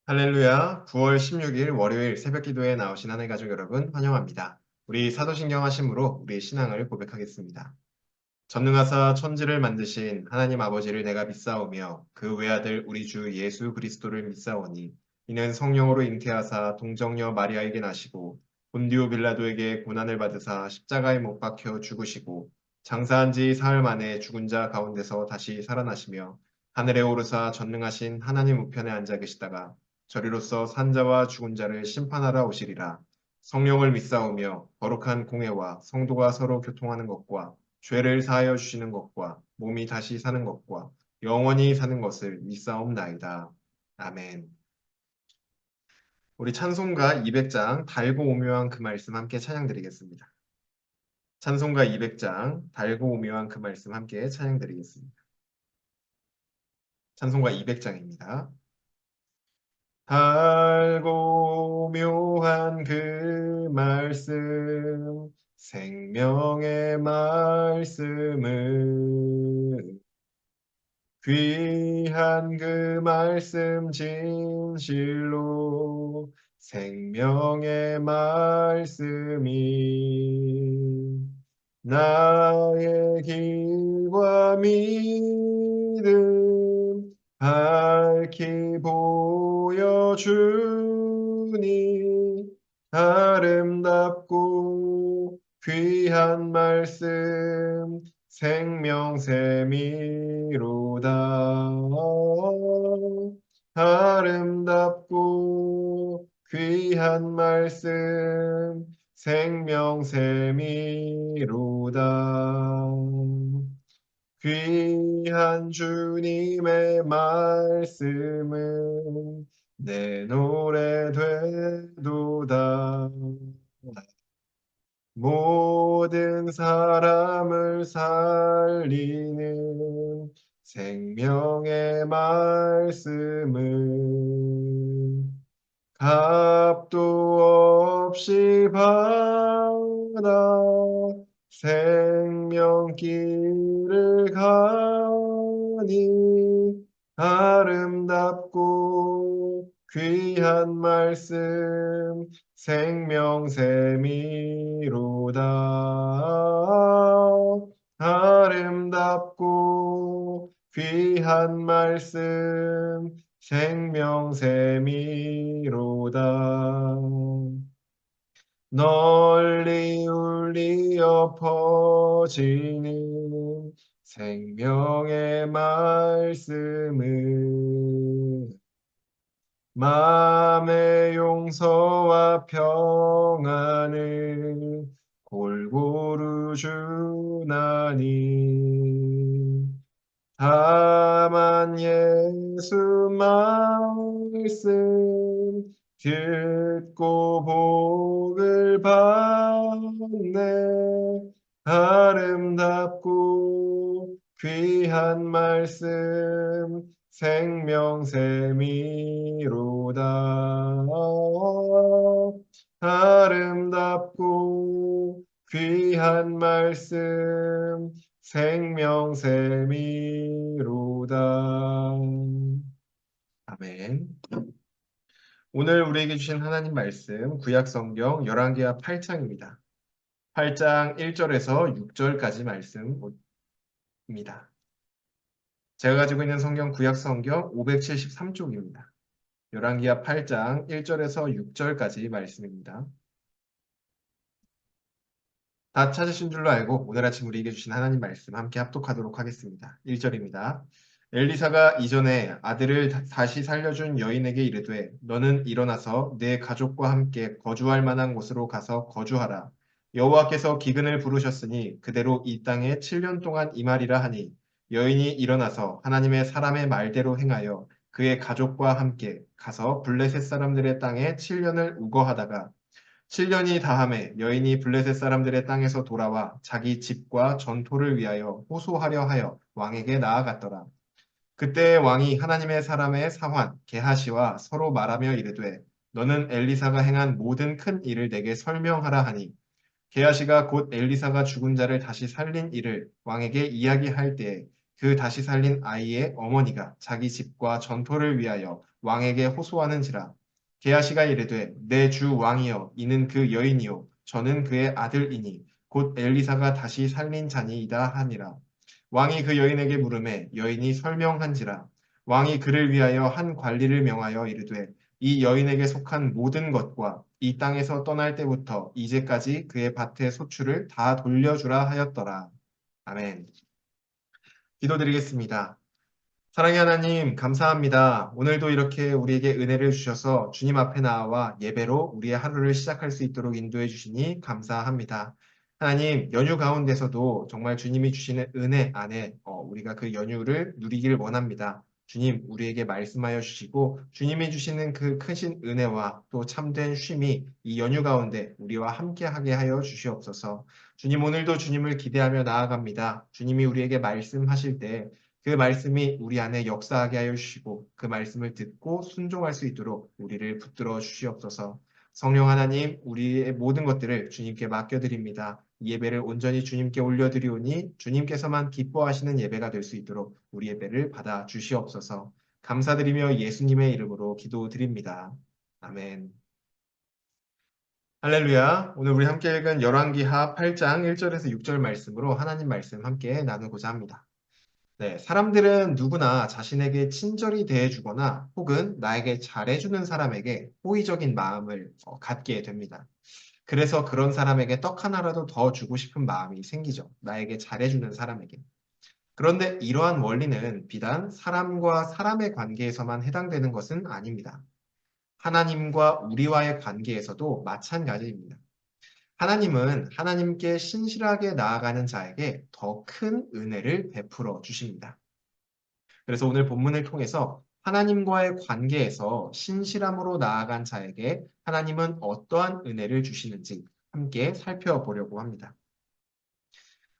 할렐루야, 9월 16일 월요일 새벽 기도에 나오신 하늘 가족 여러분 환영합니다. 우리 사도신경 하심으로 우리의 신앙을 고백하겠습니다. 전능하사 천지를 만드신 하나님 아버지를 내가 믿사오며 그 외아들 우리 주 예수 그리스도를 믿사오니 이는 성령으로 잉태하사 동정녀 마리아에게 나시고 본디오 빌라도에게 고난을 받으사 십자가에 못 박혀 죽으시고 장사한 지 사흘 만에 죽은 자 가운데서 다시 살아나시며 하늘에 오르사 전능하신 하나님 우편에 앉아 계시다가 저리로서 산자와 죽은 자를 심판하러 오시리라. 성령을 믿사오며 거룩한 공회와 성도가 서로 교통하는 것과 죄를 사하여 주시는 것과 몸이 다시 사는 것과 영원히 사는 것을 믿사옵나이다. 아멘. 우리 찬송가 200장 달고 오묘한 그 말씀 함께 찬양드리겠습니다. 찬송가 200장 달고 오묘한 그 말씀 함께 찬양드리겠습니다. 찬송가 200장입니다. 달고 묘한 그 말씀 생명의 말씀을 귀한 그 말씀 진실로 생명의 말씀이 나의 길과 믿음 밝히 보여주니 아름답고 귀한 말씀 생명샘이로다. 아름답고 귀한 말씀 생명샘이로다. 귀한 주님의 말씀은 내 노래 되도다. 모든 사람을 살리는 생명의 말씀을 값도 없이 받아 생명길을 가니 아름답고 귀한 말씀 생명샘이로다. 아름답고 귀한 말씀 생명샘이로다. 널리 울리어 퍼지는 생명의 말씀을 마음의 용서와 평안을 골고루 주나니 다만 예수 말씀 듣고 복을 받네. 아름답고 귀한 말씀 생명샘이로다. 아름답고 귀한 말씀 생명샘이로다. 아멘. 오늘 우리에게 주신 하나님 말씀 구약성경 열왕기하 8장입니다. 8장 1절에서 6절까지 말씀입니다. 제가 가지고 있는 성경 구약성경 573쪽입니다. 열왕기하 8장 1절에서 6절까지 말씀입니다. 다 찾으신 줄로 알고 오늘 아침 우리에게 주신 하나님 말씀 함께 합독하도록 하겠습니다. 1절입니다. 엘리사가 이전에 아들을 다시 살려준 여인에게 이르되 너는 일어나서 내 가족과 함께 거주할 만한 곳으로 가서 거주하라. 여호와께서 기근을 부르셨으니 그대로 이 땅에 7년 동안 임하리라 하니 여인이 일어나서 하나님의 사람의 말대로 행하여 그의 가족과 함께 가서 블레셋 사람들의 땅에 7년을 우거하다가 7년이 다함에 여인이 블레셋 사람들의 땅에서 돌아와 자기 집과 전토를 위하여 호소하려 하여 왕에게 나아갔더라. 그때 왕이 하나님의 사람의 사환 게하시와 서로 말하며 이르되 너는 엘리사가 행한 모든 큰 일을 내게 설명하라 하니 게하시가 곧 엘리사가 죽은 자를 다시 살린 일을 왕에게 이야기할 때에 그 다시 살린 아이의 어머니가 자기 집과 전토를 위하여 왕에게 호소하는지라. 게하시가 이르되 내 주 왕이여 이는 그 여인이요 저는 그의 아들이니 곧 엘리사가 다시 살린 자니이다 하니라. 왕이 그 여인에게 물으매 여인이 설명한지라. 왕이 그를 위하여 한 관리를 명하여 이르되 이 여인에게 속한 모든 것과 이 땅에서 떠날 때부터 이제까지 그의 밭의 소출을 다 돌려주라 하였더라. 아멘. 기도드리겠습니다. 사랑의 하나님, 감사합니다. 오늘도 이렇게 우리에게 은혜를 주셔서 주님 앞에 나와 예배로 우리의 하루를 시작할 수 있도록 인도해 주시니 감사합니다. 하나님, 연휴 가운데서도 정말 주님이 주시는 은혜 안에 우리가 그 연휴를 누리길 원합니다. 주님, 우리에게 말씀하여 주시고 주님이 주시는 그 크신 은혜와 또 참된 쉼이 이 연휴 가운데 우리와 함께하게 하여 주시옵소서. 주님, 오늘도 주님을 기대하며 나아갑니다. 주님이 우리에게 말씀하실 때 그 말씀이 우리 안에 역사하게 하여 주시고 그 말씀을 듣고 순종할 수 있도록 우리를 붙들어 주시옵소서. 성령 하나님, 우리의 모든 것들을 주님께 맡겨드립니다. 이 예배를 온전히 주님께 올려드리오니 주님께서만 기뻐하시는 예배가 될 수 있도록 우리 예배를 받아 주시옵소서. 감사드리며 예수님의 이름으로 기도드립니다. 아멘. 할렐루야. 오늘 우리 함께 읽은 열왕기하 8장 1절에서 6절 말씀으로 하나님 말씀 함께 나누고자 합니다. 네, 사람들은 누구나 자신에게 친절히 대해주거나 혹은 나에게 잘해주는 사람에게 호의적인 마음을 갖게 됩니다. 그래서 그런 사람에게 떡 하나라도 더 주고 싶은 마음이 생기죠. 나에게 잘해주는 사람에게. 그런데 이러한 원리는 비단 사람과 사람의 관계에서만 해당되는 것은 아닙니다. 하나님과 우리와의 관계에서도 마찬가지입니다. 하나님은 하나님께 신실하게 나아가는 자에게 더 큰 은혜를 베풀어 주십니다. 그래서 오늘 본문을 통해서 하나님과의 관계에서 신실함으로 나아간 자에게 하나님은 어떠한 은혜를 주시는지 함께 살펴보려고 합니다.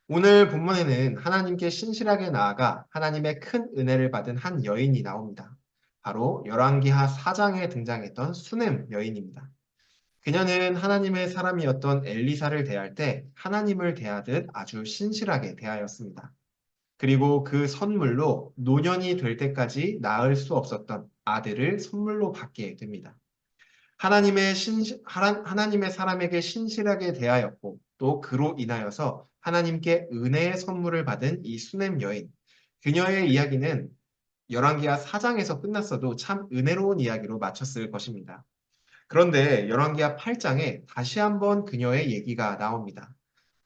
오늘 본문에는 하나님께 신실하게 나아가 하나님의 큰 은혜를 받은 한 여인이 나옵니다. 바로 열왕기하 4장에 등장했던 수넴 여인입니다. 그녀는 하나님의 사람이었던 엘리사를 대할 때 하나님을 대하듯 아주 신실하게 대하였습니다. 그리고 그 선물로 노년이 될 때까지 낳을 수 없었던 아들을 선물로 받게 됩니다. 하나님의 사람에게 신실하게 대하였고 또 그로 인하여서 하나님께 은혜의 선물을 받은 이 수넴 여인. 그녀의 이야기는 열왕기하 4장에서 끝났어도 참 은혜로운 이야기로 마쳤을 것입니다. 그런데 열왕기하 8장에 다시 한번 그녀의 얘기가 나옵니다.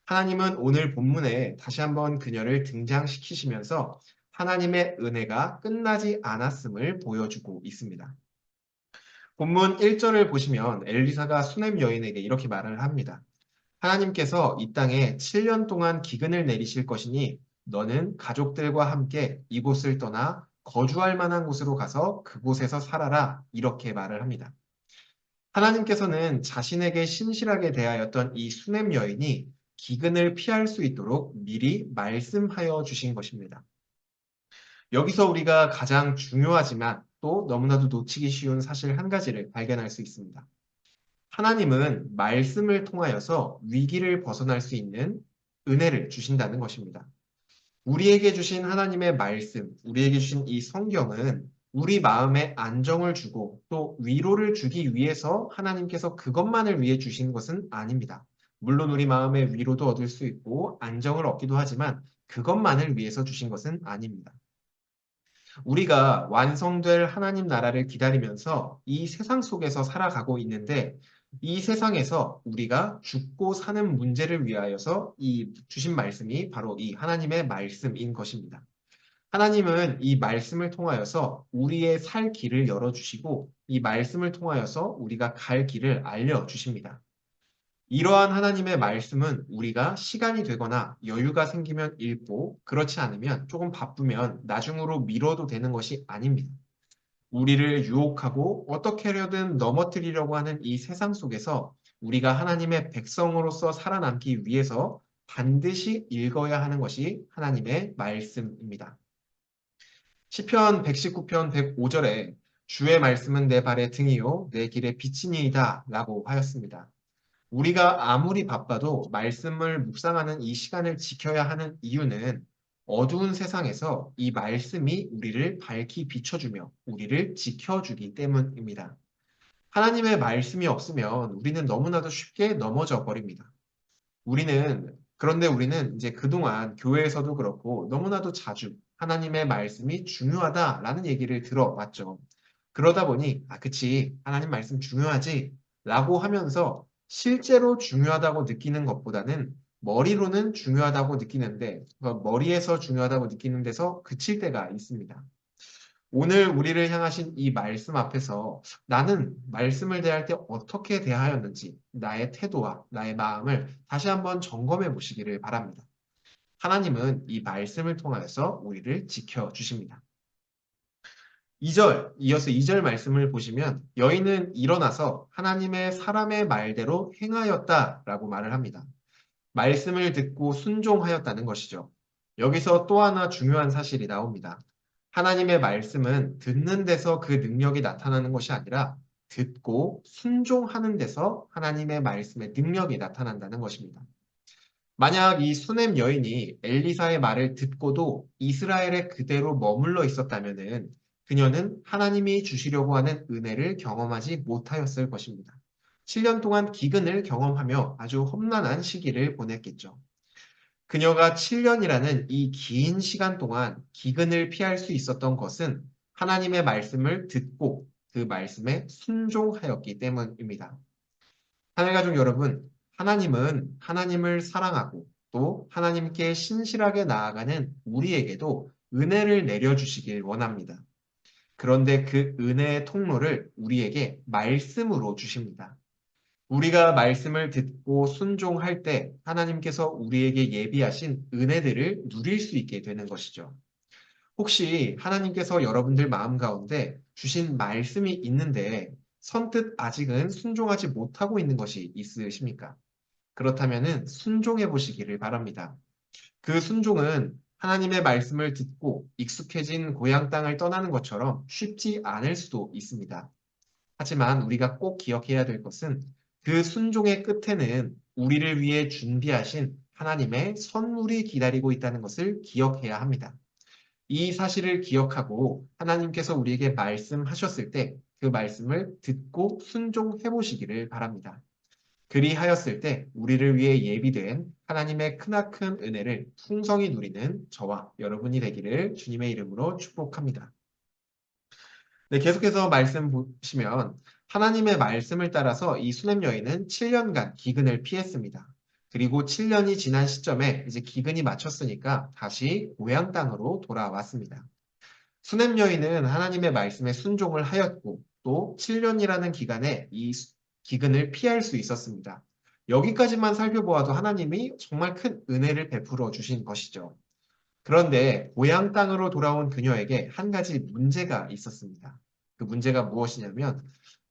하나님은 오늘 본문에 다시 한번 그녀를 등장시키시면서 하나님의 은혜가 끝나지 않았음을 보여주고 있습니다. 본문 1절을 보시면 엘리사가 수넴 여인에게 이렇게 말을 합니다. 하나님께서 이 땅에 7년 동안 기근을 내리실 것이니 너는 가족들과 함께 이곳을 떠나 거주할 만한 곳으로 가서 그곳에서 살아라. 이렇게 말을 합니다. 하나님께서는 자신에게 신실하게 대하였던 이 수넴 여인이 기근을 피할 수 있도록 미리 말씀하여 주신 것입니다. 여기서 우리가 가장 중요하지만 또 너무나도 놓치기 쉬운 사실 한 가지를 발견할 수 있습니다. 하나님은 말씀을 통하여서 위기를 벗어날 수 있는 은혜를 주신다는 것입니다. 우리에게 주신 하나님의 말씀, 우리에게 주신 이 성경은 우리 마음에 안정을 주고 또 위로를 주기 위해서 하나님께서 그것만을 위해 주신 것은 아닙니다. 물론 우리 마음에 위로도 얻을 수 있고 안정을 얻기도 하지만 그것만을 위해서 주신 것은 아닙니다. 우리가 완성될 하나님 나라를 기다리면서 이 세상 속에서 살아가고 있는데 이 세상에서 우리가 죽고 사는 문제를 위하여서 이 주신 말씀이 바로 이 하나님의 말씀인 것입니다. 하나님은 이 말씀을 통하여서 우리의 살 길을 열어주시고 이 말씀을 통하여서 우리가 갈 길을 알려주십니다. 이러한 하나님의 말씀은 우리가 시간이 되거나 여유가 생기면 읽고 그렇지 않으면 조금 바쁘면 나중으로 미뤄도 되는 것이 아닙니다. 우리를 유혹하고 어떻게 하려든 넘어뜨리려고 하는 이 세상 속에서 우리가 하나님의 백성으로서 살아남기 위해서 반드시 읽어야 하는 것이 하나님의 말씀입니다. 시편 119편 105절에 주의 말씀은 내 발의 등이요 내 길의 빛이니이다 라고 하였습니다. 우리가 아무리 바빠도 말씀을 묵상하는 이 시간을 지켜야 하는 이유는 어두운 세상에서 이 말씀이 우리를 밝히 비춰주며 우리를 지켜주기 때문입니다. 하나님의 말씀이 없으면 우리는 너무나도 쉽게 넘어져 버립니다. 그런데 우리는 이제 그동안 교회에서도 그렇고 너무나도 자주 하나님의 말씀이 중요하다라는 얘기를 들어왔죠. 그러다 보니, 그치, 하나님 말씀 중요하지, 라고 하면서 실제로 중요하다고 느끼는 것보다는 머리로는 중요하다고 느끼는데, 머리에서 중요하다고 느끼는 데서 그칠 때가 있습니다. 오늘 우리를 향하신 이 말씀 앞에서 나는 말씀을 대할 때 어떻게 대하였는지 나의 태도와 나의 마음을 다시 한번 점검해 보시기를 바랍니다. 하나님은 이 말씀을 통하여서 우리를 지켜주십니다. 이어서 2절 말씀을 보시면 여인은 일어나서 하나님의 사람의 말대로 행하였다라고 말을 합니다. 말씀을 듣고 순종하였다는 것이죠. 여기서 또 하나 중요한 사실이 나옵니다. 하나님의 말씀은 듣는 데서 그 능력이 나타나는 것이 아니라 듣고 순종하는 데서 하나님의 말씀의 능력이 나타난다는 것입니다. 만약 이 수넴 여인이 엘리사의 말을 듣고도 이스라엘에 그대로 머물러 있었다면 그녀는 하나님이 주시려고 하는 은혜를 경험하지 못하였을 것입니다. 7년 동안 기근을 경험하며 아주 험난한 시기를 보냈겠죠. 그녀가 7년이라는 이 긴 시간 동안 기근을 피할 수 있었던 것은 하나님의 말씀을 듣고 그 말씀에 순종하였기 때문입니다. 하늘가족 여러분, 하나님은 하나님을 사랑하고 또 하나님께 신실하게 나아가는 우리에게도 은혜를 내려주시길 원합니다. 그런데 그 은혜의 통로를 우리에게 말씀으로 주십니다. 우리가 말씀을 듣고 순종할 때 하나님께서 우리에게 예비하신 은혜들을 누릴 수 있게 되는 것이죠. 혹시 하나님께서 여러분들 마음 가운데 주신 말씀이 있는데 선뜻 아직은 순종하지 못하고 있는 것이 있으십니까? 그렇다면 순종해 보시기를 바랍니다. 그 순종은 하나님의 말씀을 듣고 익숙해진 고향 땅을 떠나는 것처럼 쉽지 않을 수도 있습니다. 하지만 우리가 꼭 기억해야 될 것은 그 순종의 끝에는 우리를 위해 준비하신 하나님의 선물이 기다리고 있다는 것을 기억해야 합니다. 이 사실을 기억하고 하나님께서 우리에게 말씀하셨을 때 그 말씀을 듣고 순종해 보시기를 바랍니다. 그리하였을 때 우리를 위해 예비된 하나님의 크나큰 은혜를 풍성히 누리는 저와 여러분이 되기를 주님의 이름으로 축복합니다. 네, 계속해서 말씀 보시면 하나님의 말씀을 따라서 이 수냄 여인은 7년간 기근을 피했습니다. 그리고 7년이 지난 시점에 이제 기근이 마쳤으니까 다시 고향 땅으로 돌아왔습니다. 수냄 여인은 하나님의 말씀에 순종을 하였고 또 7년이라는 기간에 이 기근을 피할 수 있었습니다. 여기까지만 살펴보아도 하나님이 정말 큰 은혜를 베풀어 주신 것이죠. 그런데 고향 땅으로 돌아온 그녀에게 한 가지 문제가 있었습니다. 그 문제가 무엇이냐면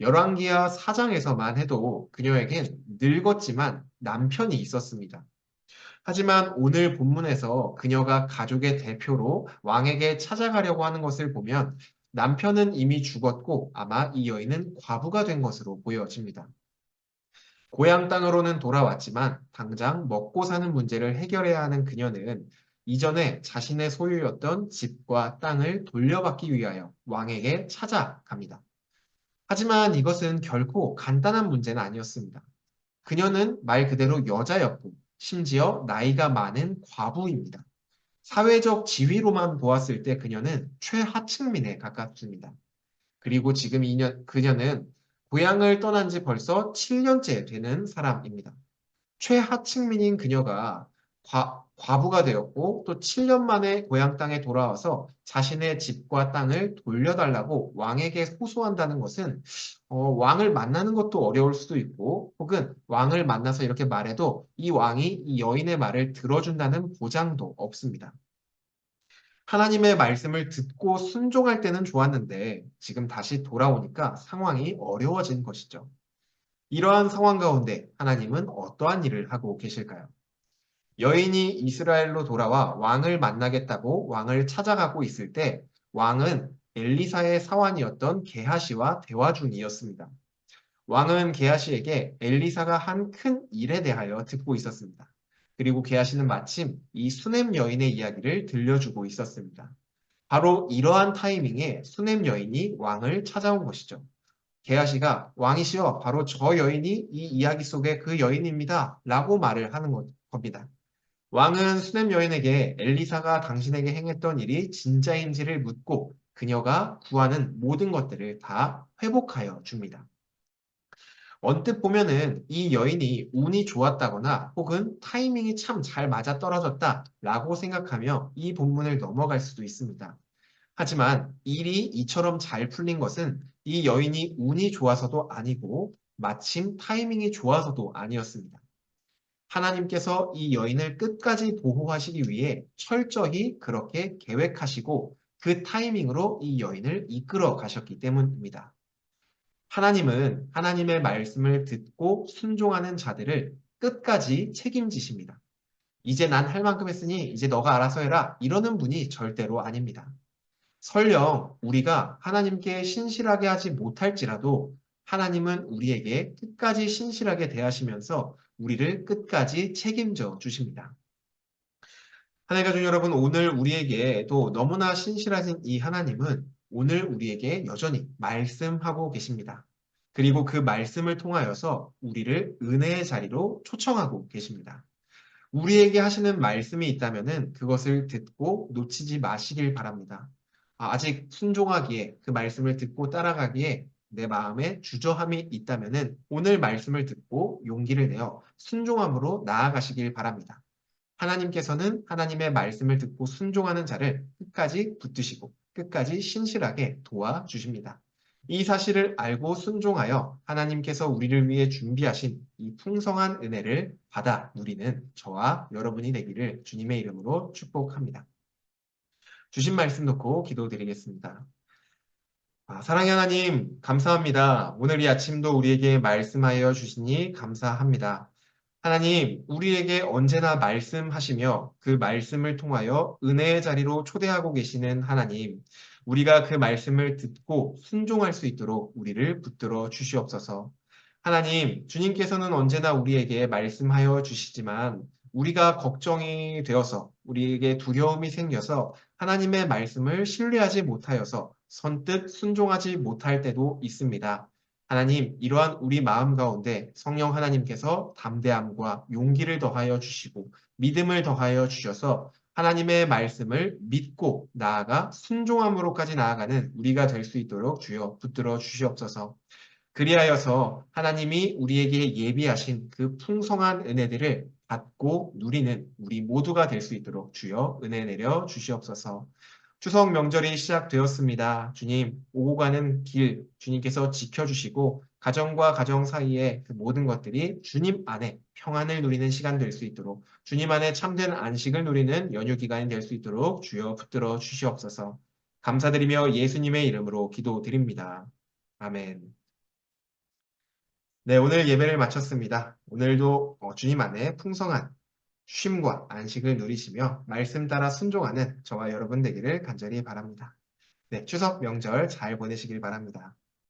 열왕기하 4장에서만 해도 그녀에겐 늙었지만 남편이 있었습니다. 하지만 오늘 본문에서 그녀가 가족의 대표로 왕에게 찾아가려고 하는 것을 보면 남편은 이미 죽었고 아마 이 여인은 과부가 된 것으로 보여집니다. 고향 땅으로는 돌아왔지만 당장 먹고 사는 문제를 해결해야 하는 그녀는 이전에 자신의 소유였던 집과 땅을 돌려받기 위하여 왕에게 찾아갑니다. 하지만 이것은 결코 간단한 문제는 아니었습니다. 그녀는 말 그대로 여자였고 심지어 나이가 많은 과부입니다. 사회적 지위로만 보았을 때 그녀는 최하층민에 가깝습니다. 그리고 지금 그녀는 고향을 떠난 지 벌써 7년째 되는 사람입니다. 최하층민인 그녀가 과부가 되었고 또 7년 만에 고향 땅에 돌아와서 자신의 집과 땅을 돌려달라고 왕에게 호소한다는 것은 왕을 만나는 것도 어려울 수도 있고 혹은 왕을 만나서 이렇게 말해도 이 왕이 이 여인의 말을 들어준다는 보장도 없습니다. 하나님의 말씀을 듣고 순종할 때는 좋았는데 지금 다시 돌아오니까 상황이 어려워진 것이죠. 이러한 상황 가운데 하나님은 어떠한 일을 하고 계실까요? 여인이 이스라엘로 돌아와 왕을 만나겠다고 왕을 찾아가고 있을 때 왕은 엘리사의 사환이었던 게하시와 대화 중이었습니다. 왕은 게하시에게 엘리사가 한 큰 일에 대하여 듣고 있었습니다. 그리고 게하시는 마침 이 수냄 여인의 이야기를 들려주고 있었습니다. 바로 이러한 타이밍에 수냄 여인이 왕을 찾아온 것이죠. 게하시가 왕이시여 바로 저 여인이 이 이야기 속의 그 여인입니다. 라고 말을 하는 겁니다. 왕은 수냄 여인에게 엘리사가 당신에게 행했던 일이 진짜인지를 묻고 그녀가 구하는 모든 것들을 다 회복하여 줍니다. 언뜻 보면은 이 여인이 운이 좋았다거나 혹은 타이밍이 참 잘 맞아떨어졌다라고 생각하며 이 본문을 넘어갈 수도 있습니다. 하지만 일이 이처럼 잘 풀린 것은 이 여인이 운이 좋아서도 아니고 마침 타이밍이 좋아서도 아니었습니다. 하나님께서 이 여인을 끝까지 보호하시기 위해 철저히 그렇게 계획하시고 그 타이밍으로 이 여인을 이끌어 가셨기 때문입니다. 하나님은 하나님의 말씀을 듣고 순종하는 자들을 끝까지 책임지십니다. 이제 난 할 만큼 했으니 이제 너가 알아서 해라. 이러는 분이 절대로 아닙니다. 설령 우리가 하나님께 신실하게 하지 못할지라도 하나님은 우리에게 끝까지 신실하게 대하시면서 우리를 끝까지 책임져 주십니다. 하나님 가족 여러분, 오늘 우리에게 또 너무나 신실하신 이 하나님은 오늘 우리에게 여전히 말씀하고 계십니다. 그리고 그 말씀을 통하여서 우리를 은혜의 자리로 초청하고 계십니다. 우리에게 하시는 말씀이 있다면 그것을 듣고 놓치지 마시길 바랍니다. 아직 순종하기에 그 말씀을 듣고 따라가기에 내 마음에 주저함이 있다면 오늘 말씀을 듣고 용기를 내어 순종함으로 나아가시길 바랍니다. 하나님께서는 하나님의 말씀을 듣고 순종하는 자를 끝까지 붙드시고 끝까지 신실하게 도와주십니다. 이 사실을 알고 순종하여 하나님께서 우리를 위해 준비하신 이 풍성한 은혜를 받아 누리는 저와 여러분이 되기를 주님의 이름으로 축복합니다. 주신 말씀 놓고 기도드리겠습니다. 사랑의 하나님, 감사합니다. 오늘 이 아침도 우리에게 말씀하여 주시니 감사합니다. 하나님, 우리에게 언제나 말씀하시며 그 말씀을 통하여 은혜의 자리로 초대하고 계시는 하나님, 우리가 그 말씀을 듣고 순종할 수 있도록 우리를 붙들어 주시옵소서. 하나님, 주님께서는 언제나 우리에게 말씀하여 주시지만 우리가 걱정이 되어서 우리에게 두려움이 생겨서 하나님의 말씀을 신뢰하지 못하여서 선뜻 순종하지 못할 때도 있습니다. 하나님, 이러한 우리 마음 가운데 성령 하나님께서 담대함과 용기를 더하여 주시고 믿음을 더하여 주셔서 하나님의 말씀을 믿고 나아가 순종함으로까지 나아가는 우리가 될 수 있도록 주여 붙들어 주시옵소서. 그리하여서 하나님이 우리에게 예비하신 그 풍성한 은혜들을 받고 누리는 우리 모두가 될 수 있도록 주여 은혜 내려 주시옵소서. 추석 명절이 시작되었습니다. 주님, 오고 가는 길 주님께서 지켜주시고 가정과 가정 사이의 그 모든 것들이 주님 안에 평안을 누리는 시간 될 수 있도록 주님 안에 참된 안식을 누리는 연휴 기간이 될 수 있도록 주여 붙들어 주시옵소서. 감사드리며 예수님의 이름으로 기도드립니다. 아멘. 네, 오늘 예배를 마쳤습니다. 오늘도 주님 안에 풍성한 쉼과 안식을 누리시며 말씀 따라 순종하는 저와 여러분 되기를 간절히 바랍니다. 네, 추석 명절 잘 보내시길 바랍니다.